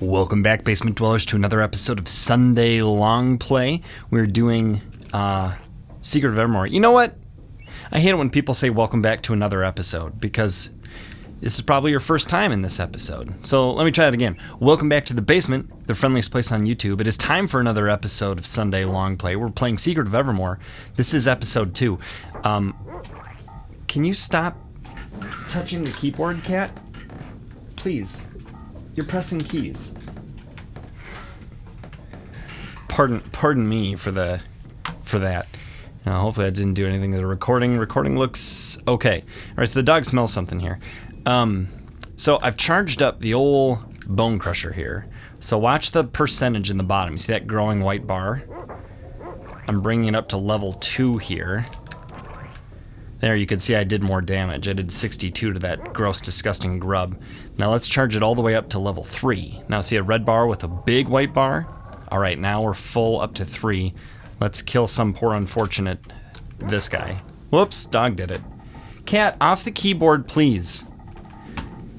Welcome back, Basement Dwellers, to another episode of Sunday Longplay. We're doing Secret of Evermore. You know what? I hate it when people say welcome back to another episode, because this is probably your first time in this episode. So let me try that again. Welcome back to the basement, the friendliest place on YouTube. It is time for another episode of Sunday Longplay. We're playing Secret of Evermore. This is episode 2. Can you stop touching the keyboard, cat? Please. You're pressing keys. Pardon me for that. Hopefully I didn't do anything to the recording. Recording looks okay. All right, so the dog smells something here. So I've charged up the old bone crusher here. So watch the percentage in the bottom. You see that growing white bar? I'm bringing it up to level 2 here. There, you can see I did more damage. I did 62 to that gross, disgusting grub. Now let's charge it all the way up to level 3. Now see a red bar with a big white bar? All right, now we're full up to 3. Let's kill some poor unfortunate, this guy. Whoops, dog did it. Cat, off the keyboard, please.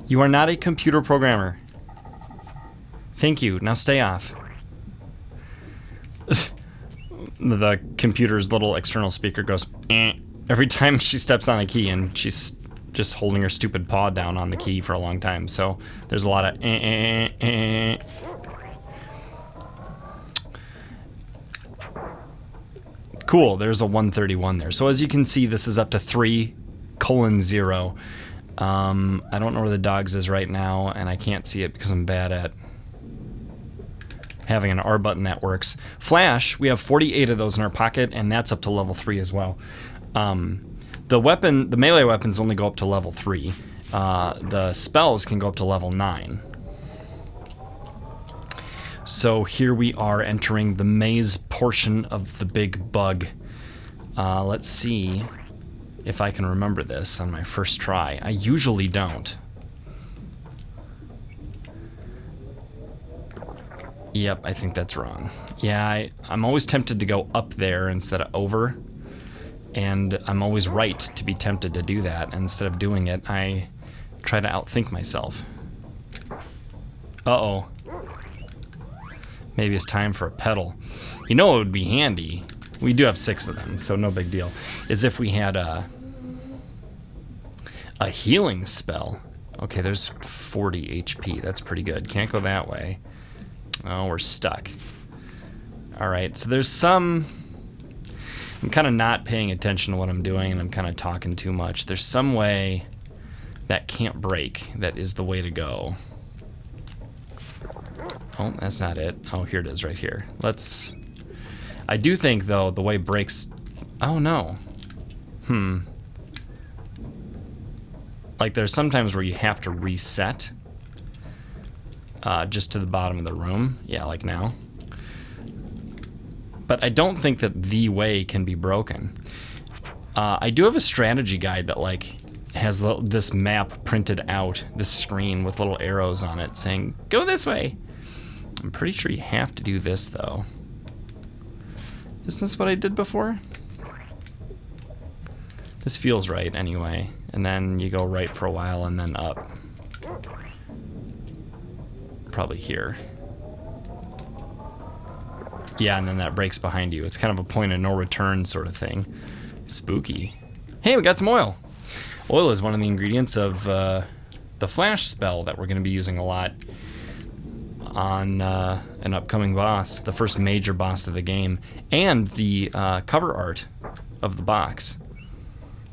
You are not a computer programmer. Thank you, now stay off. The computer's little external speaker goes, eh. Every time she steps on a key, and she's just holding her stupid paw down on the key for a long time. So there's a lot of Cool, there's a 131 there. So as you can see, this is up to 3:0. I don't know where the dogs is right now, and I can't see it because I'm bad at having an R button that works. Flash, we have 48 of those in our pocket, and that's up to level 3 as well. The melee weapons only go up to level 3. The spells can go up to level 9. So here we are entering the maze portion of the big bug. Let's see if I can remember this on my first try. I usually don't. Yep, I think that's wrong. Yeah, I'm always tempted to go up there instead of over. And I'm always right to be tempted to do that. And instead of doing it, I try to outthink myself. Uh-oh. Maybe it's time for a pedal. You know what would be handy? We do have 6 of them, so no big deal. Is if we had a healing spell. Okay, there's 40 HP. That's pretty good. Can't go that way. Oh, we're stuck. Alright, so there's some... I'm kind of not paying attention to what I'm doing, and I'm kind of talking too much. There's some way that can't break that is the way to go. Oh, that's not it. Oh, here it is right here. Let's... I do think, though, the way breaks... Oh, no. Like, there's sometimes where you have to reset just to the bottom of the room. Yeah, like now. But I don't think that the way can be broken. I do have a strategy guide that like has this map printed out, this screen with little arrows on it saying, go this way. I'm pretty sure you have to do this though. Isn't this what I did before? This feels right anyway. And then you go right for a while and then up. Probably here. Yeah, and then that breaks behind you. It's kind of a point of no return sort of thing. Spooky. Hey, we got some oil. Oil is one of the ingredients of the flash spell that we're going to be using a lot on an upcoming boss, the first major boss of the game, and the cover art of the box.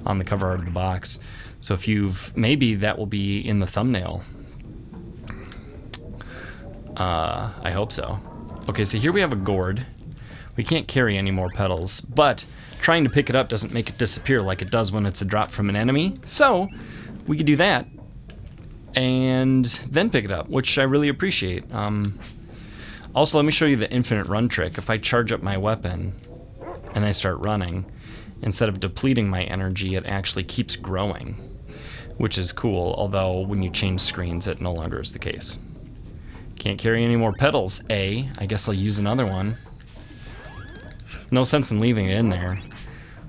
On the cover art of the box. So if you've... Maybe that will be in the thumbnail. I hope so. Okay, so here we have a gourd. We can't carry any more petals, but trying to pick it up doesn't make it disappear like it does when it's a drop from an enemy. So we could do that and then pick it up, which I really appreciate. Also, let me show you the infinite run trick. If I charge up my weapon and I start running, instead of depleting my energy, it actually keeps growing, which is cool, although when you change screens, it no longer is the case. Can't carry any more petals, I guess I'll use another one. No sense in leaving it in there.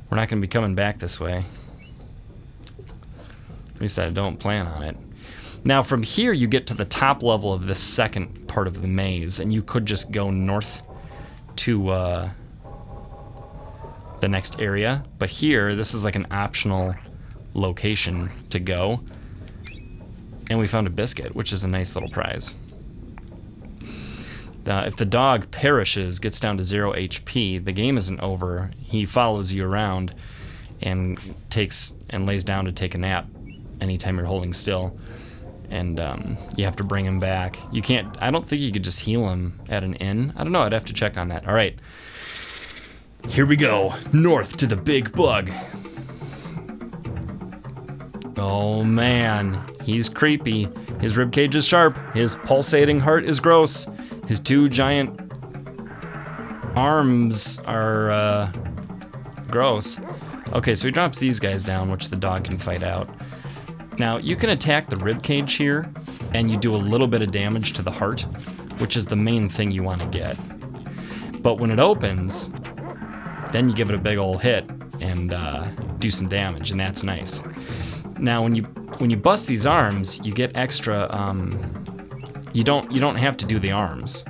We're not going to be coming back this way. At least I don't plan on it. Now from here you get to the top level of this second part of the maze, and you could just go north to the next area. But here, this is like an optional location to go. And we found a biscuit, which is a nice little prize. If the dog perishes, gets down to 0 HP, the game isn't over. He follows you around and lays down to take a nap anytime you're holding still. And you have to bring him back. You can't, I don't think you could just heal him at an inn. I don't know, I'd have to check on that. All right, here we go, north to the big bug. Oh man, he's creepy. His ribcage is sharp, his pulsating heart is gross. His 2 giant arms are gross. Okay, so he drops these guys down, which the dog can fight out. Now, you can attack the ribcage here, and you do a little bit of damage to the heart, which is the main thing you want to get. But when it opens, then you give it a big old hit and do some damage, and that's nice. Now, when you bust these arms, you get extra. You don't have to do the arms.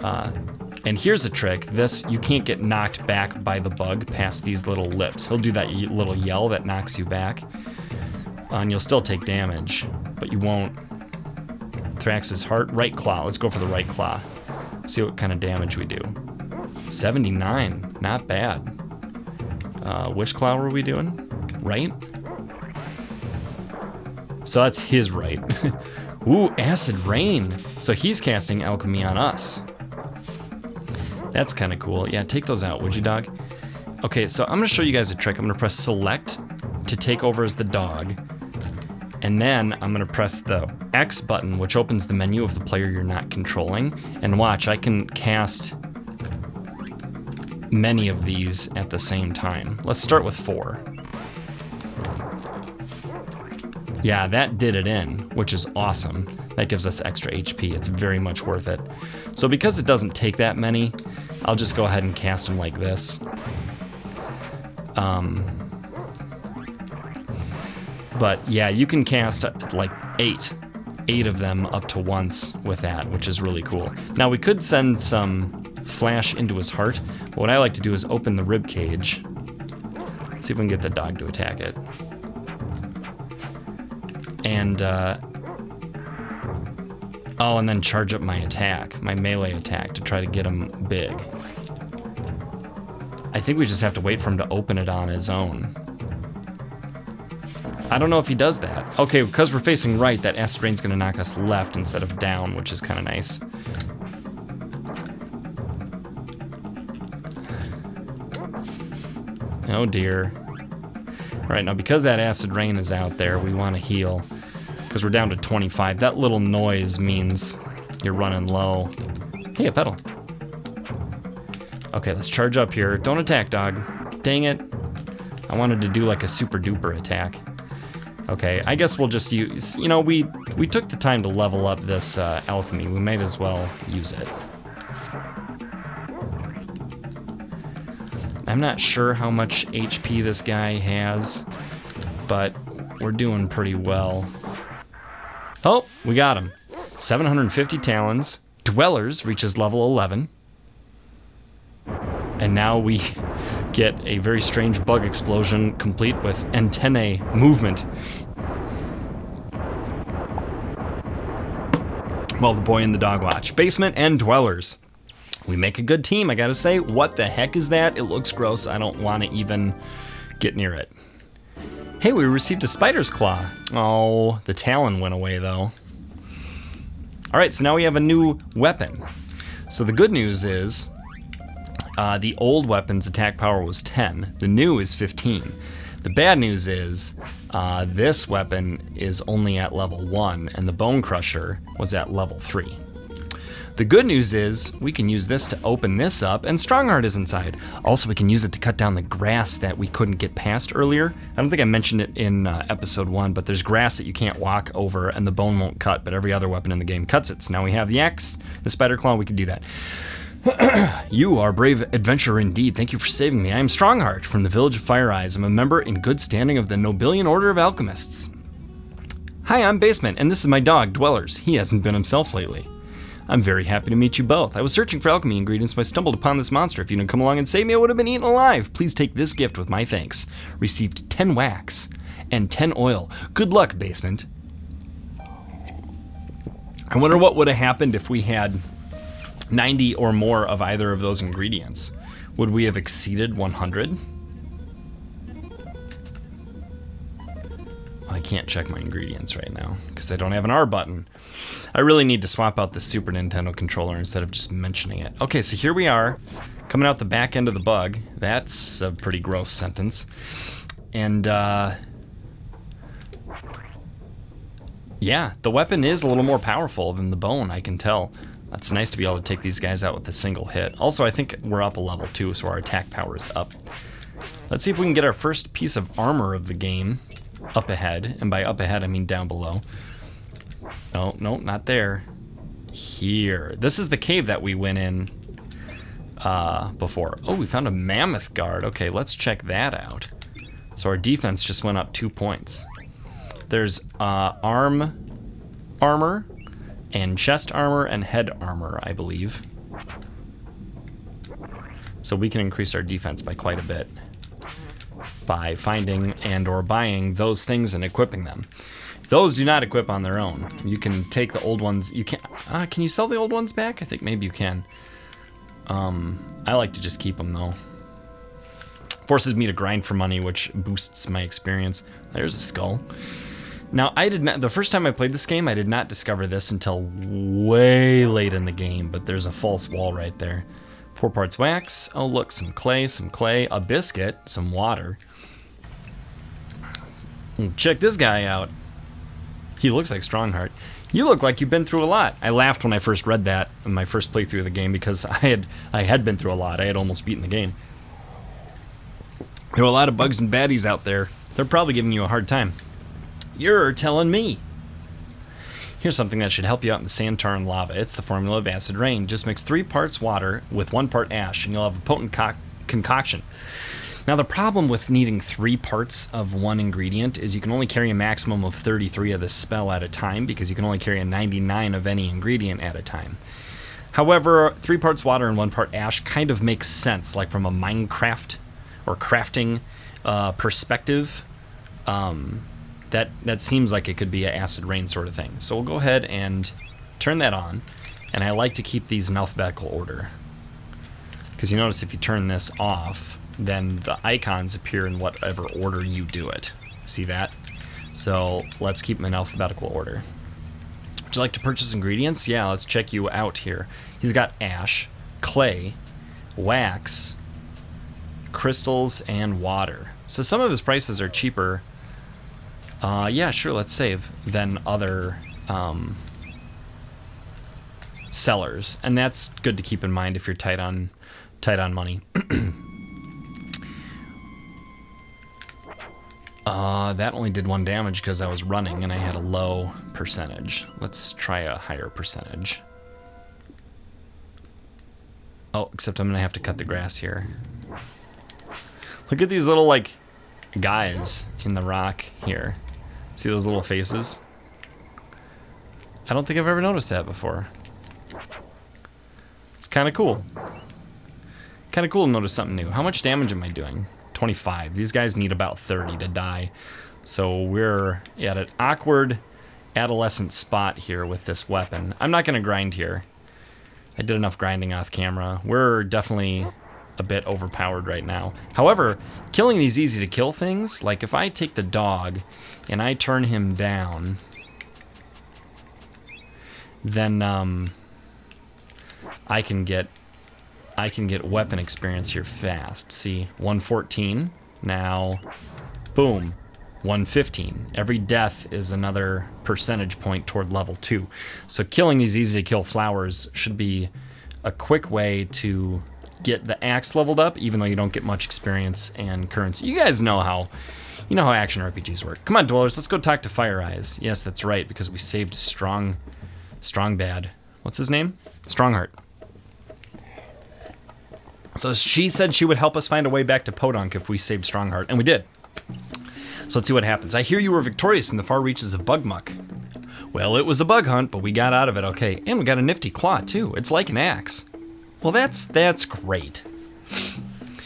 And here's a trick. This, you can't get knocked back by the bug past these little lips. He'll do that little yell that knocks you back. And you'll still take damage, but you won't. Thraxx's heart, right claw. Let's go for the right claw. See what kind of damage we do. 79, not bad. Which claw were we doing? Right? So that's his right. Ooh, acid rain. So he's casting alchemy on us. That's kind of cool. Yeah, take those out, would you, dog? Okay, so I'm gonna show you guys a trick. I'm gonna press select to take over as the dog. And then I'm gonna press the X button, which opens the menu of the player you're not controlling. And watch, I can cast many of these at the same time. Let's start with 4. Yeah, that did it in, which is awesome. That gives us extra HP. It's very much worth it. So because it doesn't take that many, I'll just go ahead and cast them like this. But yeah, you can cast like 8 of them up to once with that, which is really cool. Now we could send some flash into his heart. But what I like to do is open the rib cage. See if we can get the dog to attack it. And and then charge up my attack, my melee attack, to try to get him big. I think we just have to wait for him to open it on his own. I don't know if he does that. Okay, because we're facing right, that acid rain's gonna knock us left instead of down, which is kind of nice. Oh dear. All right, now because that acid rain is out there, we want to heal. Because we're down to 25. That little noise means you're running low. Hey, a pedal. Okay, let's charge up here. Don't attack, dog. Dang it. I wanted to do like a super duper attack. Okay, I guess we'll just use, you know, we took the time to level up this alchemy. We might as well use it. I'm not sure how much HP this guy has, but we're doing pretty well. Oh, we got him. 750 talons. Dwellers reaches level 11. And now we get a very strange bug explosion complete with antennae movement. Well, the boy and the dog watch. Basement and dwellers. We make a good team, I gotta say. What the heck is that? It looks gross. I don't want to even get near it. Hey, we received a spider's claw. Oh, the talon went away though. All right, so now we have a new weapon. So the good news is the old weapon's attack power was 10. The new is 15. The bad news is this weapon is only at level 1 and the bone crusher was at level 3. The good news is we can use this to open this up, and Strongheart is inside. Also, we can use it to cut down the grass that we couldn't get past earlier. I don't think I mentioned it in episode 1, but there's grass that you can't walk over and the bone won't cut, but every other weapon in the game cuts it. So now we have the axe, the spider claw, we can do that. You are a brave adventurer indeed. Thank you for saving me. I am Strongheart from the village of Fire Eyes. I'm a member in good standing of the Nobilian Order of Alchemists. Hi, I'm Basement, and this is my dog, Dwellers. He hasn't been himself lately. I'm very happy to meet you both. I was searching for alchemy ingredients when I stumbled upon this monster. If you didn't come along and save me, I would have been eaten alive. Please take this gift with my thanks. Received 10 wax and 10 oil. Good luck, Basement. I wonder what would have happened if we had 90 or more of either of those ingredients. Would we have exceeded 100? I can't check my ingredients right now because I don't have an R button. I really need to swap out the Super Nintendo controller instead of just mentioning it. Okay, so here we are, coming out the back end of the bug. That's a pretty gross sentence. And, yeah, the weapon is a little more powerful than the bone, I can tell. It's nice to be able to take these guys out with a single hit. Also, I think we're up a level too, so our attack power is up. Let's see if we can get our first piece of armor of the game up ahead. And by up ahead, I mean down below. No, not there. Here. This is the cave that we went in before. Oh, we found a mammoth guard. Okay, let's check that out. So our defense just went up 2 points. There's armor and chest armor and head armor, I believe. So we can increase our defense by quite a bit by finding and or buying those things and equipping them. Those do not equip on their own. You can take the old ones. You can you sell the old ones back? I think maybe you can. I like to just keep them though. Forces me to grind for money, which boosts my experience. There's a skull. Now, the first time I played this game, I did not discover this until way late in the game, but there's a false wall right there. 4 parts wax. Oh, look, some clay, a biscuit, some water. Check this guy out. He looks like Strongheart. You look like you've been through a lot. I laughed when I first read that in my first playthrough of the game because I had been through a lot. I had almost beaten the game. There were a lot of bugs and baddies out there. They're probably giving you a hard time. You're telling me. Here's something that should help you out in the sand, tar, and lava. It's the formula of acid rain. Just mix 3 parts water with 1 part ash, and you'll have a potent concoction. Now, the problem with needing 3 parts of one ingredient is you can only carry a maximum of 33 of this spell at a time because you can only carry a 99 of any ingredient at a time. However, 3 parts water and 1 part ash kind of makes sense, like from a Minecraft or crafting perspective. That seems like it could be an acid rain sort of thing. So we'll go ahead and turn that on. And I like to keep these in alphabetical order. Because you notice if you turn this off, then the icons appear in whatever order you do it. See that? So let's keep them in alphabetical order. Would you like to purchase ingredients? Yeah, let's check you out here. He's got ash, clay, wax, crystals, and water. So some of his prices are cheaper. Yeah, sure, let's save than other sellers. And that's good to keep in mind if you're tight on money. That only did 1 damage because I was running and I had a low percentage. Let's try a higher percentage. Oh, except I'm gonna have to cut the grass here. Look at these little, like, guys in the rock here. See those little faces? I don't think I've ever noticed that before. It's kind of cool. Kind of cool to notice something new. How much damage am I doing? 25. These guys need about 30 to die. So we're at an awkward adolescent spot here with this weapon. I'm not going to grind here. I did enough grinding off camera. We're definitely a bit overpowered right now. However, killing these easy to kill things, like if I take the dog and I turn him down, then I can get weapon experience here fast. See, 114. Now, boom, 115. Every death is another percentage point toward level 2. So killing these easy to kill flowers should be a quick way to get the axe leveled up, even though you don't get much experience and currency. You guys know how action RPGs work. Come on, Dwellers, let's go talk to Fire Eyes. Yes, that's right, because we saved Strong Bad. What's his name? Strongheart. So she said she would help us find a way back to Podunk if we saved Strongheart, and we did. So let's see what happens. I hear you were victorious in the far reaches of Buckmuck. Well, it was a bug hunt, but we got out of it okay. And we got a nifty claw, too. It's like an axe. Well, that's great.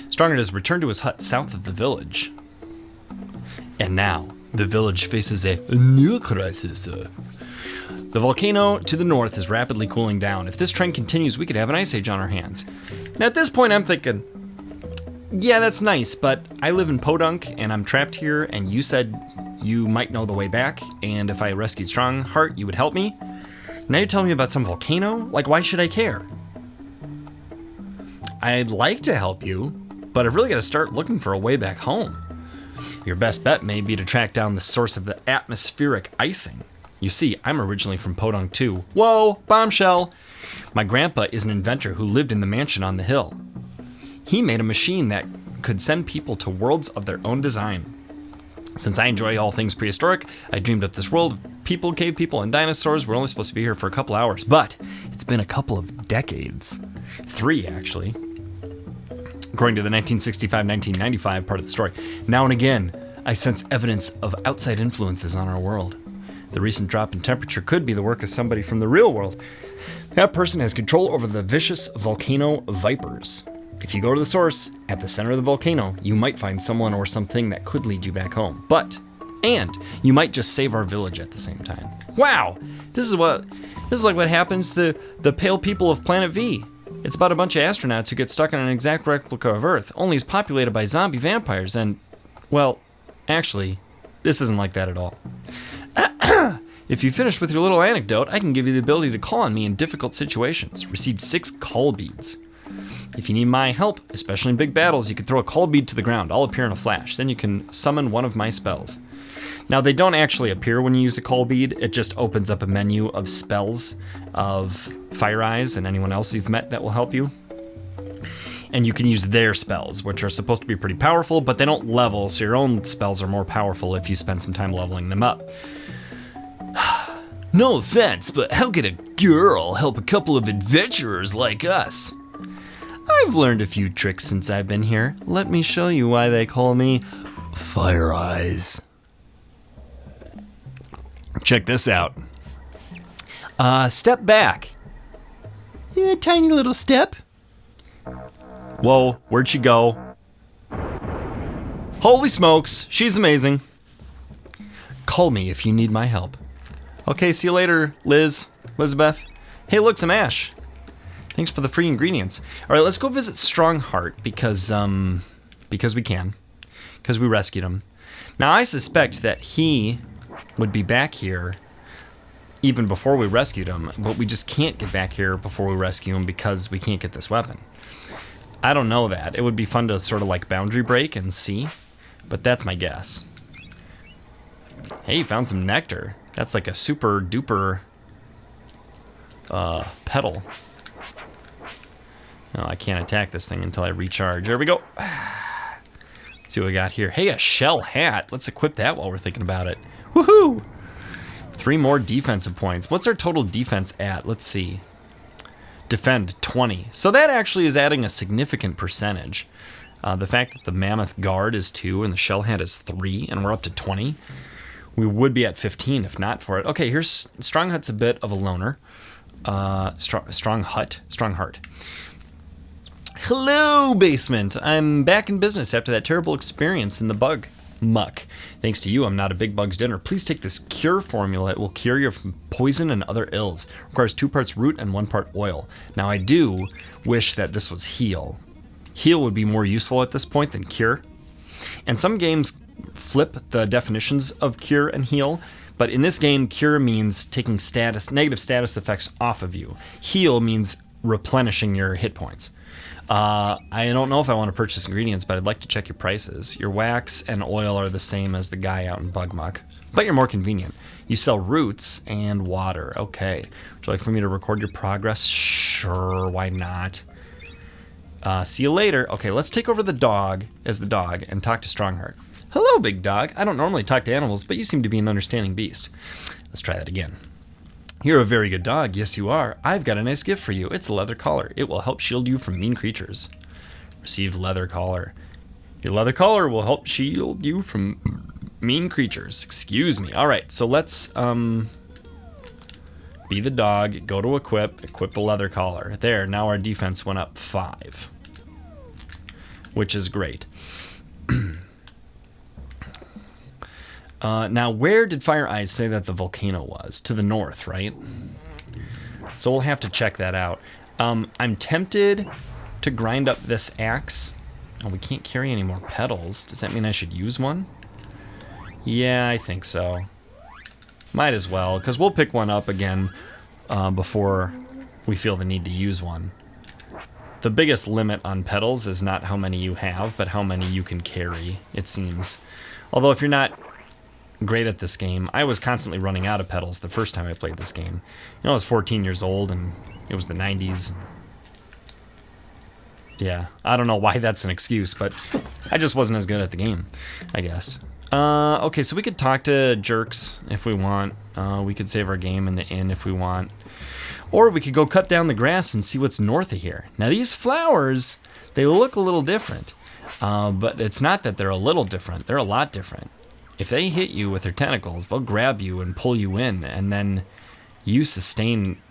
Strongheart has returned to his hut south of the village. And now, the village faces a new crisis. The volcano to the north is rapidly cooling down. If this trend continues, we could have an ice age on our hands. Now, at this point, I'm thinking, yeah, that's nice, but I live in Podunk, and I'm trapped here, and you said you might know the way back, and if I rescued Strongheart, you would help me. Now you're telling me about some volcano? Like, why should I care? I'd like to help you, but I've really got to start looking for a way back home. Your best bet may be to track down the source of the atmospheric icing. You see, I'm originally from Podunk too. Whoa, bombshell! My grandpa is an inventor who lived in the mansion on the hill. He made a machine that could send people to worlds of their own design. Since I enjoy all things prehistoric, I dreamed up this world of people, cave people, and dinosaurs. We're only supposed to be here for a couple hours, but it's been a couple of decades. 3, actually. According to the 1965-1995 part of the story. Now and again, I sense evidence of outside influences on our world. The recent drop in temperature could be the work of somebody from the real world. That person has control over the vicious volcano vipers. If you go to the source, at the center of the volcano, you might find someone or something that could lead you back home. And you might just save our village at the same time. Wow, this is like what happens to the pale people of Planet V. It's about a bunch of astronauts who get stuck in an exact replica of Earth, only it's populated by zombie vampires and, well, actually, this isn't like that at all. If you finish with your little anecdote, I can give you the ability to call on me in difficult situations. Received 6 call beads. If you need my help, especially in big battles, you can throw a call bead to the ground. I'll appear in a flash. Then you can summon one of my spells. Now, they don't actually appear when you use a call bead. It just opens up a menu of spells of Fire Eyes and anyone else you've met that will help you. And you can use their spells, which are supposed to be pretty powerful, but they don't level, so your own spells are more powerful if you spend some time leveling them up. No offense, but how could a girl help a couple of adventurers like us? I've learned a few tricks since I've been here. Let me show you why they call me Fire Eyes. Check this out. Step back. Yeah, tiny little step. Whoa, where'd she go? Holy smokes, she's amazing. Call me if you need my help. Okay, see you later, Elizabeth. Hey, look, some ash. Thanks for the free ingredients. All right, let's go visit Strongheart because we can. Because we rescued him. Now, I suspect that he would be back here even before we rescued him, but we just can't get back here before we rescue him because we can't get this weapon. I don't know that. It would be fun to sort of like boundary break and see, but that's my guess. Hey, you found some nectar. That's like a super duper petal. No, I can't attack this thing until I recharge. There we go. Let's see what we got here. Hey, a shell hat. Let's equip that while we're thinking about it. Woohoo! 3 more defensive points. What's our total defense at? Let's see. Defend 20. So that actually is adding a significant percentage. The fact that the mammoth guard is 2 and the shell hat is 3 and we're up to 20, we would be at 15 if not for it. Okay, here's Strongheart's a bit of a loner. Strongheart. Hello, basement. I'm back in business after that terrible experience in the Buckmuck. Thanks to you, I'm not a big bug's dinner. Please take this cure formula. It will cure you from poison and other ills. It requires 2 parts root and 1 part oil. Now, I do wish that this was heal. Heal would be more useful at this point than cure. And some games flip the definitions of cure and heal, but in this game, cure means taking negative status effects off of you. Heal means replenishing your hit points. I don't know if I want to purchase ingredients, but I'd like to check your prices. Your wax and oil are the same as the guy out in Buckmuck, but you're more convenient. You sell roots and water. Okay. Would you like for me to record your progress? Sure, why not? See you later. Okay, let's take over the dog as the dog and talk to Strongheart. Hello, big dog. I don't normally talk to animals, but you seem to be an understanding beast. Let's try that again. You're a very good dog. Yes, you are. I've got a nice gift for you. It's a leather collar. It will help shield you from mean creatures. Received leather collar. Your leather collar will help shield you from Mean creatures. Excuse me. All right, so let's be the dog. Go to equip the leather collar. There. Now our defense went up 5, which is great. Now, where did Fire Eyes say that the volcano was? To the north, right? So we'll have to check that out. I'm tempted to grind up this axe. Oh, we can't carry any more petals. Does that mean I should use one? Yeah, I think so. Might as well, because we'll pick one up again before we feel the need to use one. The biggest limit on petals is not how many you have, but how many you can carry, it seems. Although if you're not great at this game, I was constantly running out of petals the first time I played this game. You know, I was 14 years old and it was the 90s. Yeah, I don't know why that's an excuse, but I just wasn't as good at the game, I guess. Okay, so we could talk to jerks if we want. We could save our game in the inn if we want. Or we could go cut down the grass and see what's north of here. Now these flowers, they look a little different. But it's not that they're a little different, they're a lot different. If they hit you with their tentacles, they'll grab you and pull you in, and then you sustain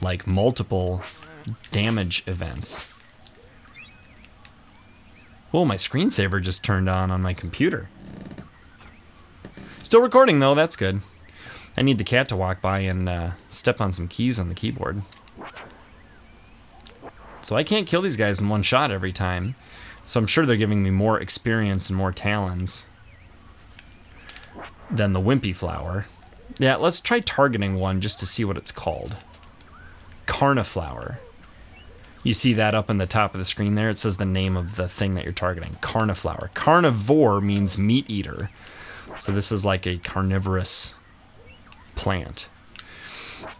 like multiple damage events. Whoa, my screensaver just turned on my computer. Still recording though, that's good. I need the cat to walk by and step on some keys on the keyboard. So I can't kill these guys in one shot every time. So I'm sure they're giving me more experience and more talons than the wimpy flower. Yeah, let's try targeting one just to see what it's called. Carniflower. You see that up in the top of the screen there? It says the name of the thing that you're targeting. Carniflower. Carnivore means meat eater. So this is like a carnivorous plant.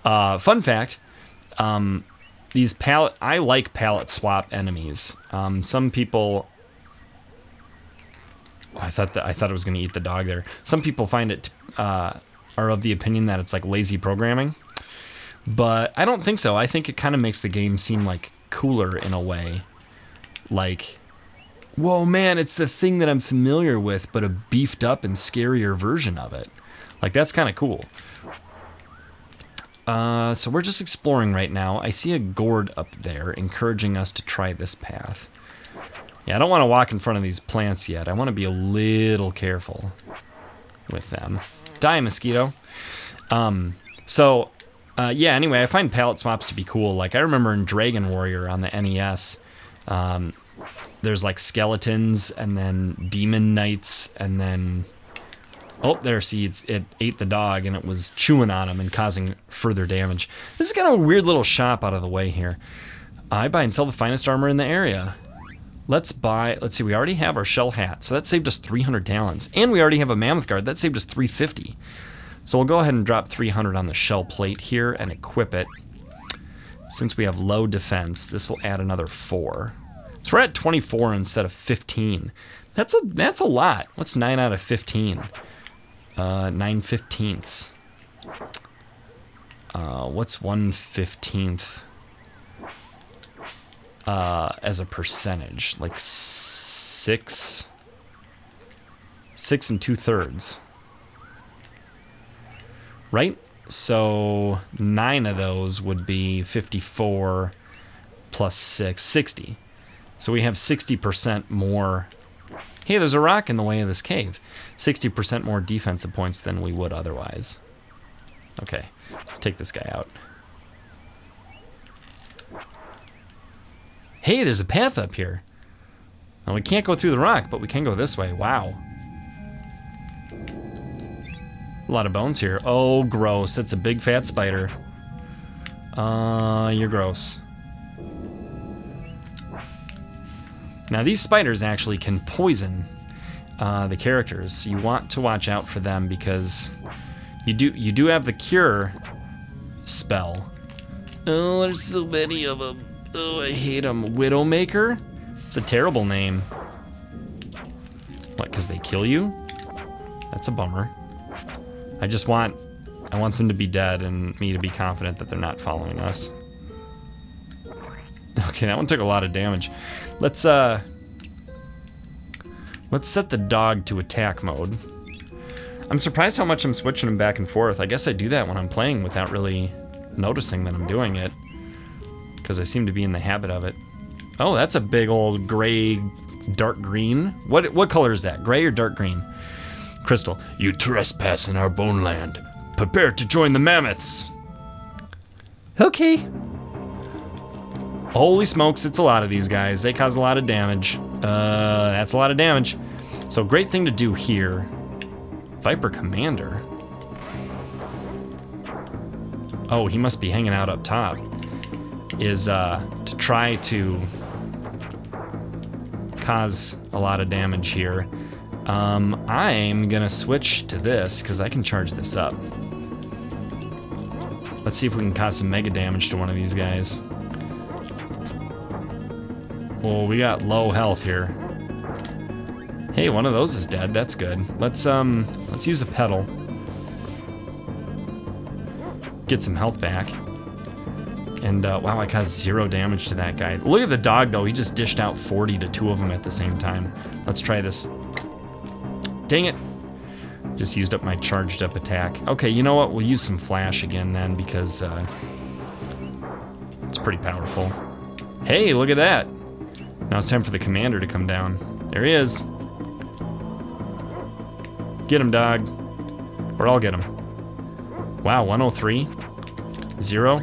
Fun fact, I like palette swap enemies. Some people... I thought it was going to eat the dog there. Some people find it are of the opinion that it's like lazy programming, but I don't think so. I think it kind of makes the game seem like cooler in a way. Like, whoa, man, it's the thing that I'm familiar with, but a beefed up and scarier version of it. Like, that's kind of cool. So we're just exploring right now. I see a gourd up there encouraging us to try this path. Yeah, I don't want to walk in front of these plants yet. I want to be a little careful with them. Die, mosquito. Yeah, anyway, I find palette swaps to be cool. Like, I remember in Dragon Warrior on the NES, there's like skeletons and then demon knights and then... Oh, there, see, it ate the dog and it was chewing on him and causing further damage. This is kind of a weird little shop out of the way here. I buy and sell the finest armor in the area. Let's see, we already have our shell hat, so that saved us 300 talents. And we already have a mammoth guard, that saved us 350. So we'll go ahead and drop 300 on the shell plate here and equip it. Since we have low defense, this will add another 4. So we're at 24 instead of 15. That's a lot. What's 9 out of 15? 9/15. What's 1/15? As a percentage, like 6 2/3, right? So 9 of those would be 54 plus 6, 60. So we have 60% more. Hey, there's a rock in the way of this cave. 60% more defensive points than we would otherwise. Okay, let's take this guy out. Hey, there's a path up here. Now, we can't go through the rock, but we can go this way. Wow. A lot of bones here. Oh, gross. That's a big fat spider. You're gross. Now, these spiders actually can poison the characters. So you want to watch out for them because you do have the cure spell. Oh, there's so many of them. Oh, I hate them. Widowmaker? It's a terrible name. What, because they kill you? That's a bummer. I want them to be dead and me to be confident that they're not following us. Okay, that one took a lot of damage. Let's set the dog to attack mode. I'm surprised how much I'm switching them back and forth. I guess I do that when I'm playing without really noticing that I'm doing it, because I seem to be in the habit of it. Oh, that's a big old gray, dark green. What color is that? Gray or dark green? Crystal. You trespass in our bone land. Prepare to join the mammoths. Okay. Holy smokes, it's a lot of these guys. They cause a lot of damage. That's a lot of damage. So great thing to do here. Viper Commander. Oh, he must be hanging out up top. Is to try to cause a lot of damage here. I'm gonna switch to this because I can charge this up. Let's see if we can cause some mega damage to one of these guys. Oh, we got low health here. Hey, one of those is dead. That's good. Let's use a pedal. Get some health back. And wow, I caused 0 damage to that guy. Look at the dog though. He just dished out 40 to 2 of them at the same time. Let's try this. Dang it. Just used up my charged up attack. Okay, you know what? We'll use some flash again then because it's pretty powerful. Hey, look at that. Now it's time for the commander to come down. There he is. Get him, dog. Or I'll get him. Wow, 103. 0.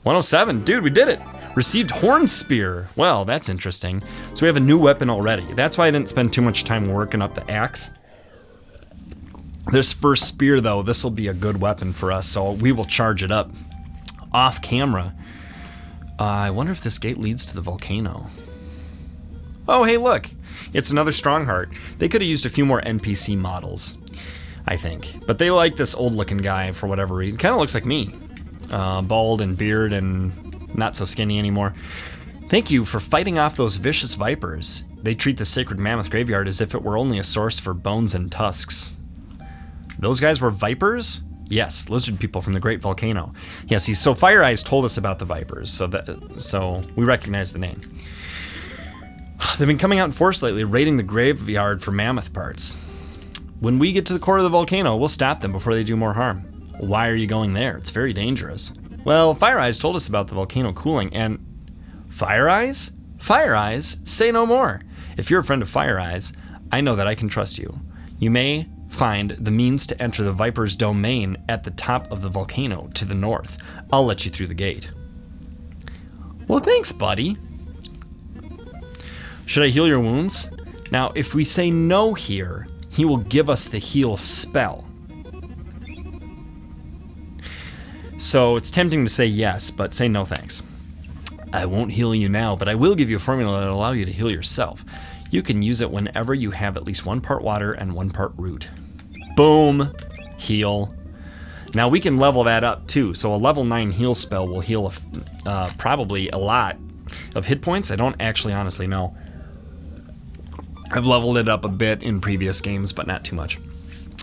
107. Dude, we did it. Received Horn Spear. Well, that's interesting. So we have a new weapon already. That's why I didn't spend too much time working up the axe. This first spear, though, this will be a good weapon for us, so we will charge it up off camera. I wonder if this gate leads to the volcano. Oh, hey, look. It's another Strongheart. They could have used a few more NPC models, I think. But they like this old-looking guy for whatever reason. Kind of looks like me. Bald and beard and not so skinny anymore. Thank you for fighting off those vicious vipers. They treat the sacred mammoth graveyard as if it were only a source for bones and tusks. Those guys were vipers? Yes, lizard people from the Great Volcano. Yeah, see, so Fire Eyes told us about the vipers, so we recognize the name. They've been coming out in force lately, raiding the graveyard for mammoth parts. When we get to the core of the volcano, we'll stop them before they do more harm. Why are you going there? It's very dangerous. Well, Fire Eyes told us about the volcano cooling, and... Fire Eyes? Fire Eyes? Say no more. If you're a friend of Fire Eyes, I know that I can trust you. You may find the means to enter the Viper's domain at the top of the volcano to the north. I'll let you through the gate. Well, thanks, buddy. Should I heal your wounds? Now, if we say no here, he will give us the heal spell. So it's tempting to say yes, but say no thanks. I won't heal you now, but I will give you a formula that will allow you to heal yourself. You can use it whenever you have at least 1 part water and 1 part root. Boom. Heal. Now we can level that up too, so a level 9 heal spell will heal probably a lot of hit points. I don't actually honestly know. I've leveled it up a bit in previous games, but not too much.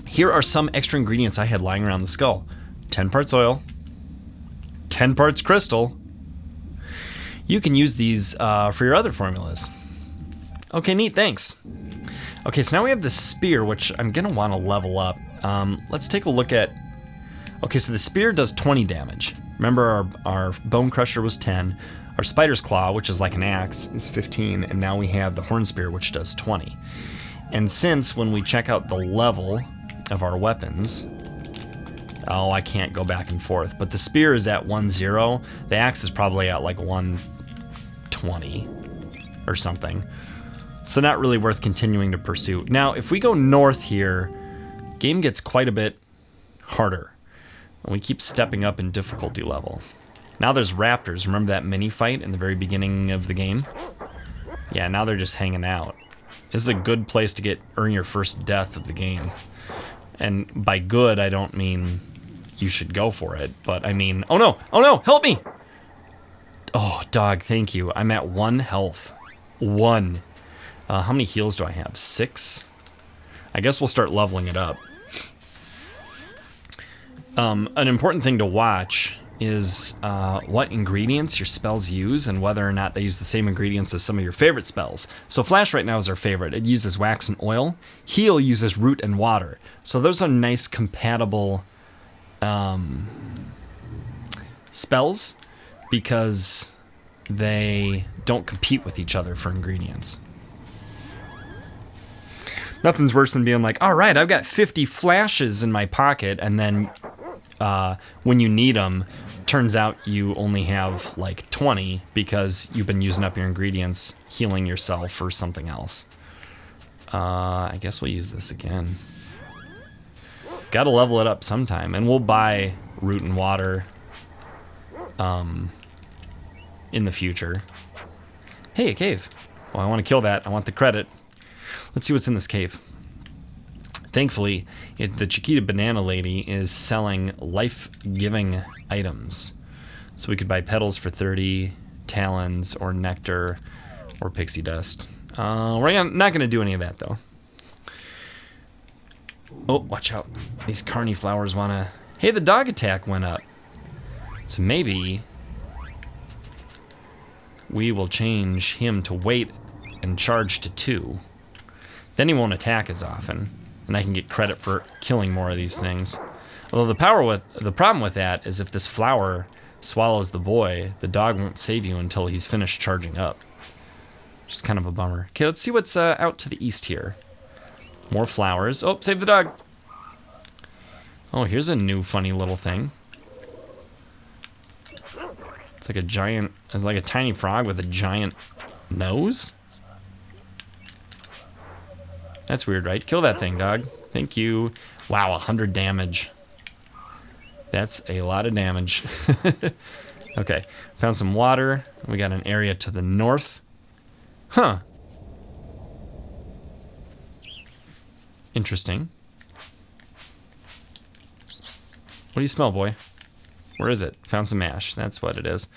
Here are some extra ingredients I had lying around the skull. 10 parts oil. 10 parts crystal. You can use these for your other formulas. Okay, neat, thanks. Okay, so now we have the spear, which I'm gonna wanna level up. Let's take a look at... Okay, so the spear does 20 damage. Remember our bone crusher was 10. Our spider's claw, which is like an axe, is 15. And now we have the horn spear, which does 20. And since when we check out the level of our weapons... Oh, I can't go back and forth. But the spear is at 1-0. The axe is probably at like 120 or something. So not really worth continuing to pursue. Now, if we go north here, game gets quite a bit harder. And we keep stepping up in difficulty level. Now there's raptors. Remember that mini fight in the very beginning of the game? Yeah, now they're just hanging out. This is a good place to earn your first death of the game. And by good, I don't mean you should go for it, but I mean, oh no, help me! Oh, dog, thank you. I'm at 1 health. 1. How many heals do I have? 6? I guess we'll start leveling it up. An important thing to watch is what ingredients your spells use and whether or not they use the same ingredients as some of your favorite spells. So Flash right now is our favorite. It uses wax and oil. Heal uses root and water. So those are nice compatible spells because they don't compete with each other for ingredients. Nothing's worse than being like, all right, I've got 50 flashes in my pocket, and then when you need them, turns out you only have like 20 because you've been using up your ingredients healing yourself or something else. I guess we'll use this again. Gotta level it up sometime, and we'll buy root and water in the future. Hey, a cave. Well, I want to kill that. I want the credit. Let's see what's in this cave. Thankfully, the Chiquita Banana Lady is selling life-giving items. So we could buy petals for 30, talons, or nectar, or pixie dust. We're not going to do any of that, though. Oh, watch out. These carny flowers want to... Hey, the dog attack went up. So maybe we will change him to wait and charge to 2. Then he won't attack as often, and I can get credit for killing more of these things. Although the problem with that is if this flower swallows the boy, the dog won't save you until he's finished charging up. Which is kind of a bummer. Okay, let's see what's out to the east here. More flowers. Oh, save the dog. Oh, here's a new funny little thing. It's like a tiny frog with a giant nose. That's weird, right? Kill that thing, dog. Thank you. Wow, 100 damage. That's a lot of damage. Okay, found some water. We got an area to the north. Huh. Interesting. What do you smell, boy? Where is it? Found some ash. That's what it is.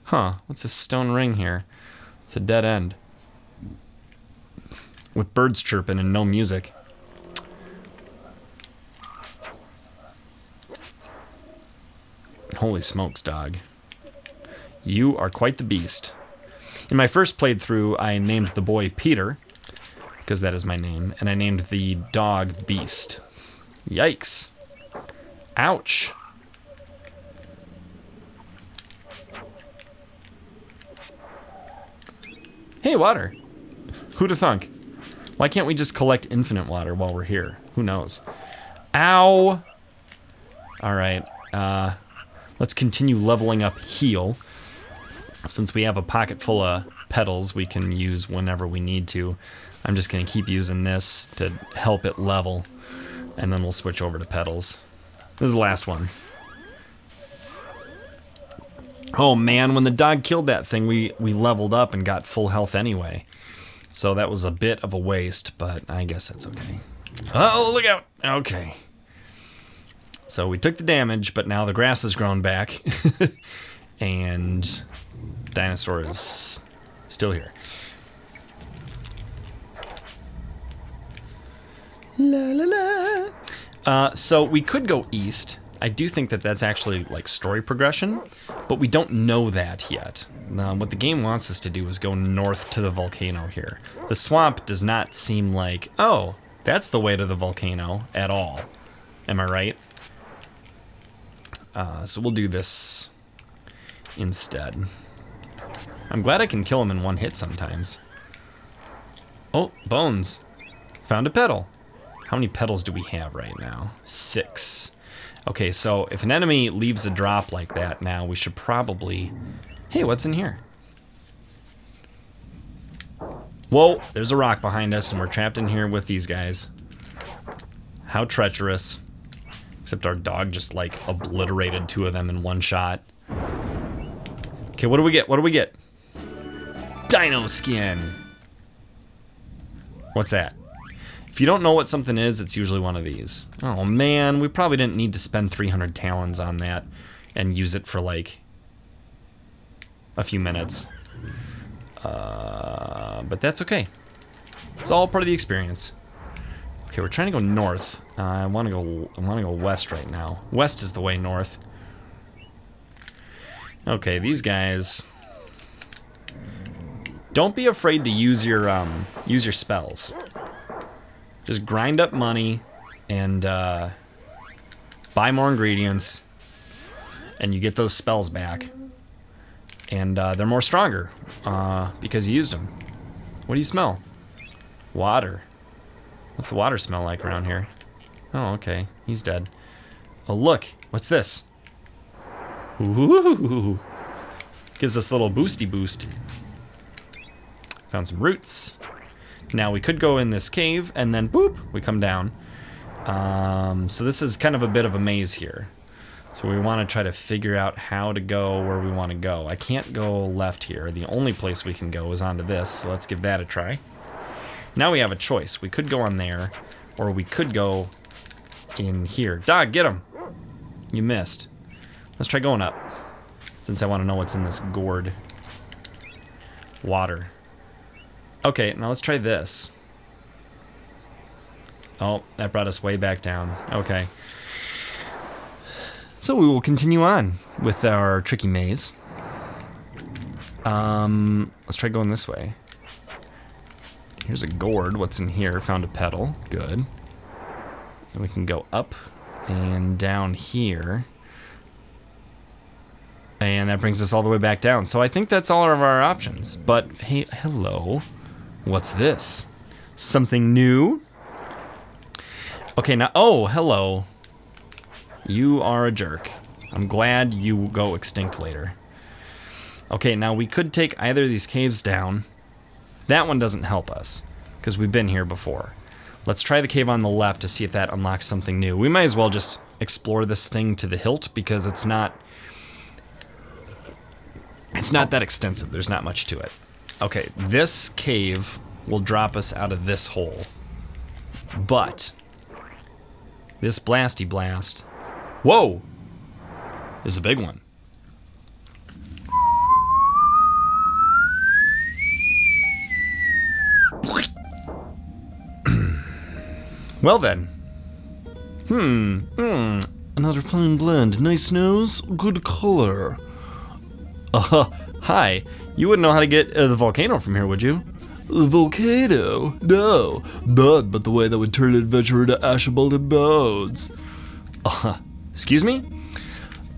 Huh. What's this stone ring here? It's a dead end. With birds chirping and no music. Holy smokes, dog. You are quite the beast. In my first playthrough, I named the boy Peter, because that is my name, and I named the dog Beast. Yikes. Ouch. Hey, water. Who'da thunk? Why can't we just collect infinite water while we're here? Who knows? Ow! Alright, let's continue leveling up heal. Since we have a pocket full of petals we can use whenever we need to, I'm just going to keep using this to help it level, and then we'll switch over to petals. This is the last one. Oh man, when the dog killed that thing, we leveled up and got full health anyway. So that was a bit of a waste, but I guess that's okay. Oh, look out! Okay. So we took the damage, but now the grass has grown back. And dinosaur is still here. La la la. So we could go east. I do think that that's actually like story progression, but we don't know that yet. What the game wants us to do is go north to the volcano here. The swamp does not seem like, oh, that's the way to the volcano at all. Am I right? So we'll do this instead. I'm glad I can kill him in one hit sometimes. Oh, bones. Found a petal. How many petals do we have right now? 6. Okay, so if an enemy leaves a drop like that now, we should probably... Hey, what's in here? Whoa, there's a rock behind us, and we're trapped in here with these guys. How treacherous. Except our dog just, like, obliterated 2 of them in one shot. Okay, what do we get? What do we get? Dino skin! What's that? If you don't know what something is, it's usually one of these. Oh man, we probably didn't need to spend 300 talons on that and use it for like a few minutes. But that's okay. It's all part of the experience. Okay, we're trying to go north. I want to go west right now. West is the way north. Okay, these guys. Don't be afraid to use your spells. Just grind up money and buy more ingredients, and you get those spells back. And they're more stronger because you used them. What do you smell? Water. What's the water smell like around here? Oh, okay. He's dead. Oh, look. What's this? Ooh. Gives us a little boosty boost. Found some roots. Now we could go in this cave and then boop, we come down. So this is kind of a bit of a maze here. So we want to try to figure out how to go where we want to go. I can't go left here. The only place we can go is onto this, so let's give that a try. Now we have a choice. We could go on there, or we could go in here. Dog, get him! You missed. Let's try going up, since I want to know what's in this gourd. Water. Okay, now let's try this. Oh, that brought us way back down. Okay. So we will continue on with our tricky maze. Let's try going this way. Here's a gourd. What's in here? Found a petal. Good. And we can go up and down here. And that brings us all the way back down. So I think that's all of our options. But hey, hello. What's this? Something new? Okay, now, oh, hello. You are a jerk. I'm glad you go extinct later. Okay, now we could take either of these caves down. That one doesn't help us, because we've been here before. Let's try the cave on the left to see if that unlocks something new. We might as well just explore this thing to the hilt, because it's not that extensive. There's not much to it. Okay, this cave will drop us out of this hole. But this blasty blast, whoa, is a big one. Well then. Another fine blend. Nice nose, good color. Hi. You wouldn't know how to get the volcano from here, would you? The volcano? No. But the way that would turn an adventurer to ashable and bones. Excuse me?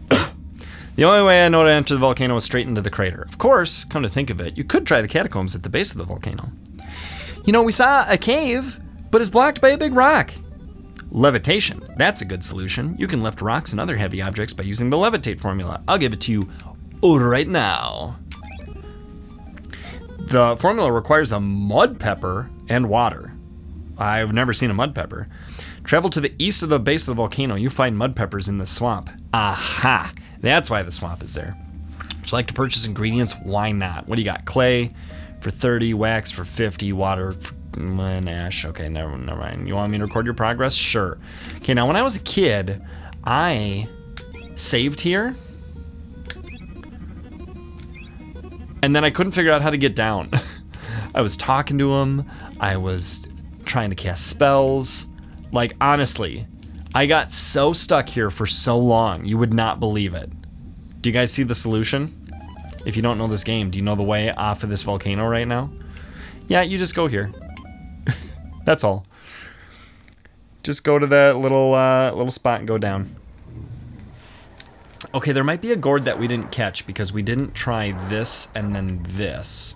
The only way I know to enter the volcano is straight into the crater. Of course, come to think of it, you could try the catacombs at the base of the volcano. You know, we saw a cave, but it's blocked by a big rock. Levitation. That's a good solution. You can lift rocks and other heavy objects by using the levitate formula. I'll give it to you right now. The formula requires a mud pepper and water. I've never seen a mud pepper. Travel to the east of the base of the volcano. You find mud peppers in the swamp. Aha! That's why the swamp is there. Would you like to purchase ingredients? Why not? What do you got? Clay for 30, wax for 50, water for, and ash. Okay, never mind. You want me to record your progress? Sure. Okay, now when I was a kid, I saved here. And then I couldn't figure out how to get down. I was talking to him. I was trying to cast spells. Like, honestly, I got so stuck here for so long, you would not believe it. Do you guys see the solution? If you don't know this game, do you know the way off of this volcano right now? Yeah, you just go here. That's all. Just go to that little spot and go down. Okay, there might be a gourd that we didn't catch because we didn't try this and then this.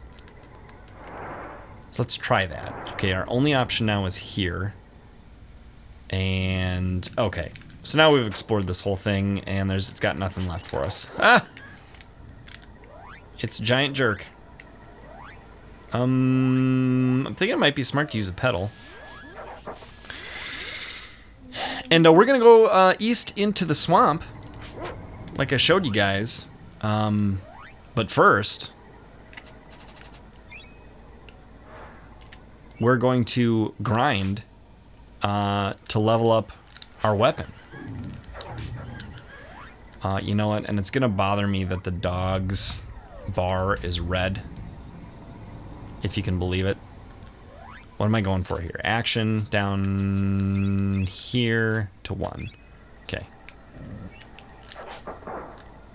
So let's try that. Okay, our only option now is here. And, okay. So now we've explored this whole thing and it's got nothing left for us. Ah! It's a giant jerk. I'm thinking it might be smart to use a petal. And we're gonna go east into the swamp, like I showed you guys. But first, we're going to grind to level up our weapon. You know what? And it's gonna bother me that the dog's bar is red. If you can believe it. What am I going for here? Action down here to 1. Okay.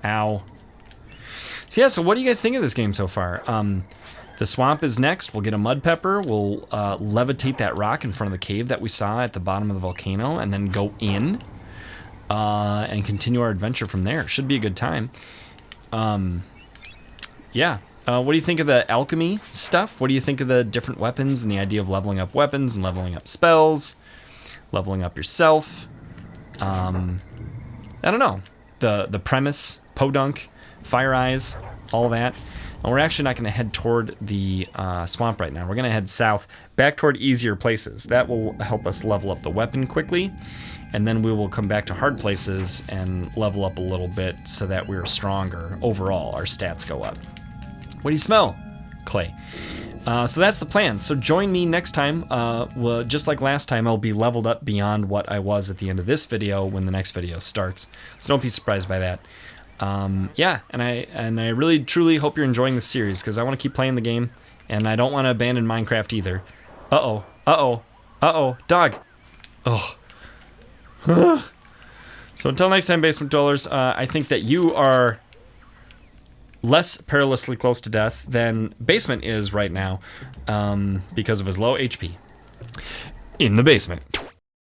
Ow. So yeah, so what do you guys think of this game so far? The swamp is next. We'll get a mud pepper. We'll levitate that rock in front of the cave that we saw at the bottom of the volcano, and then go in and continue our adventure from there. Should be a good time. Yeah. What do you think of the alchemy stuff? What do you think of the different weapons and the idea of leveling up weapons and leveling up spells, leveling up yourself? I don't know. The premise, podunk, fire eyes, all that. And we're actually not going to head toward the swamp right now. We're going to head south, back toward easier places. That will help us level up the weapon quickly. And then we will come back to hard places and level up a little bit so that we're stronger. Overall, our stats go up. What do you smell? Clay. So that's the plan. So join me next time. Well, just like last time, I'll be leveled up beyond what I was at the end of this video when the next video starts. So don't be surprised by that. Yeah, and I really truly hope you're enjoying the series, because I want to keep playing the game, and I don't want to abandon Minecraft either. Dog. Oh. So until next time, basement dwellers, I think that you are less perilously close to death than Basement is right now, because of his low HP. In the basement.